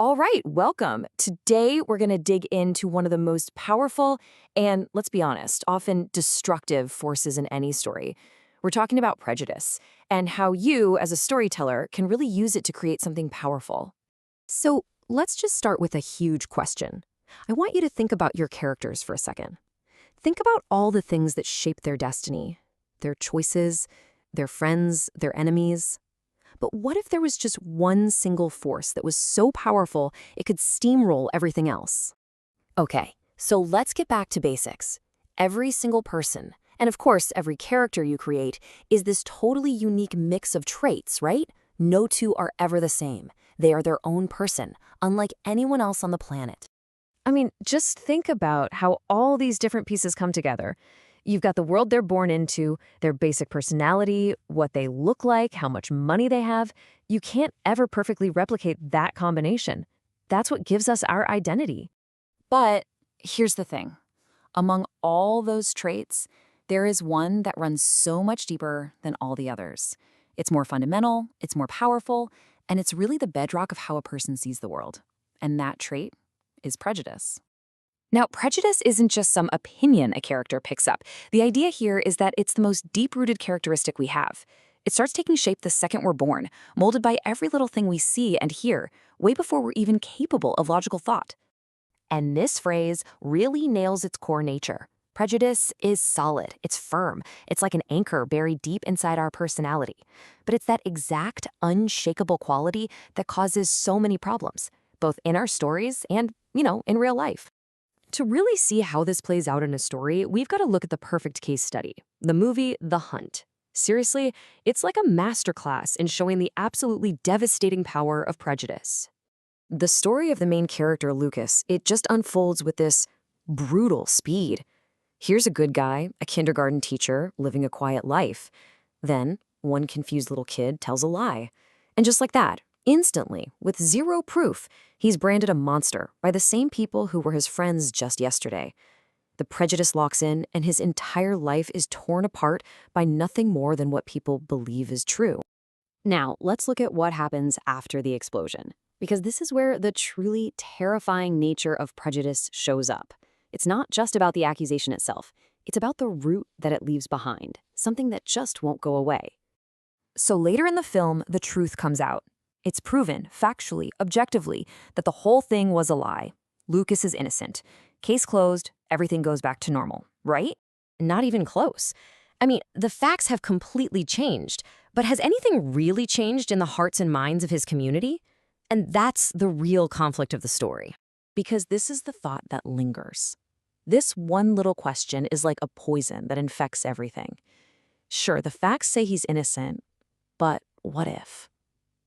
All right, welcome. Today, we're going to dig into one of the most powerful and, let's be honest, often destructive forces in any story. We're talking about prejudice and how you, as a storyteller, can really use it to create something powerful. So, let's just start with a huge question. I want you to think about your characters for a second. Think about all the things that shape their destiny, their choices, their friends, their enemies. But what if there was just one single force that was so powerful it could steamroll everything else? Okay, so let's get back to basics. Every single person, and of course every character you create, is this totally unique mix of traits, right? No two are ever the same. They are their own person, unlike anyone else on the planet. I mean, just think about how all these different pieces come together. You've got the world they're born into, their basic personality, what they look like, how much money they have. You can't ever perfectly replicate that combination. That's what gives us our identity. But here's the thing. Among all those traits, there is one that runs so much deeper than all the others. It's more fundamental, it's more powerful, and it's really the bedrock of how a person sees the world. And that trait is prejudice. Now, prejudice isn't just some opinion a character picks up. The idea here is that it's the most deep-rooted characteristic we have. It starts taking shape the second we're born, molded by every little thing we see and hear, way before we're even capable of logical thought. And this phrase really nails its core nature. Prejudice is solid, it's firm, it's like an anchor buried deep inside our personality. But it's that exact, unshakable quality that causes so many problems, both in our stories and, in real life. To really see how this plays out in a story, we've got to look at the perfect case study, the movie The Hunt. Seriously, it's like a masterclass in showing the absolutely devastating power of prejudice. The story of the main character, Lucas, it just unfolds with this brutal speed. Here's a good guy, a kindergarten teacher, living a quiet life. Then, one confused little kid tells a lie. And just like that, instantly, with zero proof, he's branded a monster by the same people who were his friends just yesterday. The prejudice locks in, and his entire life is torn apart by nothing more than what people believe is true. Now, let's look at what happens after the explosion, because this is where the truly terrifying nature of prejudice shows up. It's not just about the accusation itself. It's about the root that it leaves behind, something that just won't go away. So later in the film, the truth comes out. It's proven, factually, objectively, that the whole thing was a lie. Lucas is innocent. Case closed, everything goes back to normal, right? Not even close. I mean, the facts have completely changed, but has anything really changed in the hearts and minds of his community? And that's the real conflict of the story. Because this is the thought that lingers. This one little question is like a poison that infects everything. Sure, the facts say he's innocent, but what if?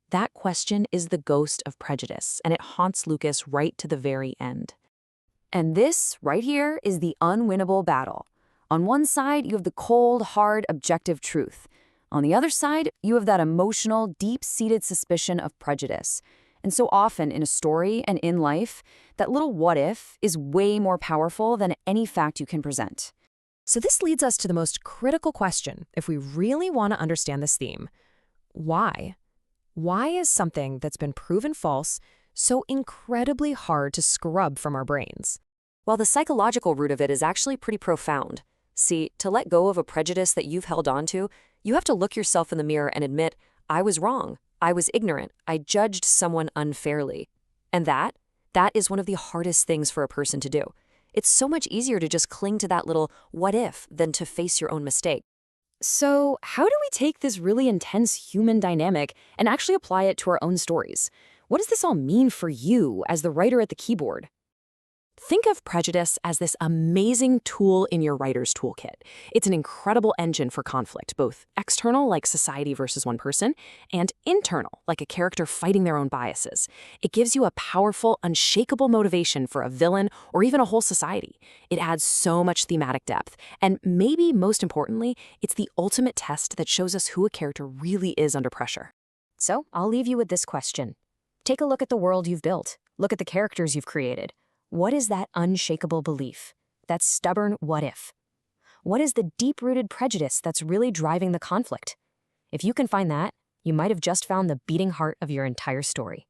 That question is the ghost of prejudice, and it haunts Lucas right to the very end. And this, right here, is the unwinnable battle. On one side, you have the cold, hard, objective truth. On the other side, you have that emotional, deep-seated suspicion of prejudice. And so often in a story and in life, that little what if is way more powerful than any fact you can present. So this leads us to the most critical question if we really want to understand this theme. Why? Why is something that's been proven false so incredibly hard to scrub from our brains? Well, the psychological root of it is actually pretty profound. See, to let go of a prejudice that you've held onto, you have to look yourself in the mirror and admit, I was wrong, I was ignorant, I judged someone unfairly. And that is one of the hardest things for a person to do. It's so much easier to just cling to that little what if than to face your own mistake. So how do we take this really intense human dynamic and actually apply it to our own stories? What does this all mean for you as the writer at the keyboard? Think of prejudice as this amazing tool in your writer's toolkit. It's an incredible engine for conflict, both external, like society versus one person, and internal, like a character fighting their own biases. It gives you a powerful, unshakable motivation for a villain or even a whole society. It adds so much thematic depth, and maybe most importantly, it's the ultimate test that shows us who a character really is under pressure. So I'll leave you with this question. Take a look at the world you've built. Look at the characters you've created. What is that unshakable belief? That stubborn what if? What is the deep-rooted prejudice that's really driving the conflict? If you can find that, you might have just found the beating heart of your entire story.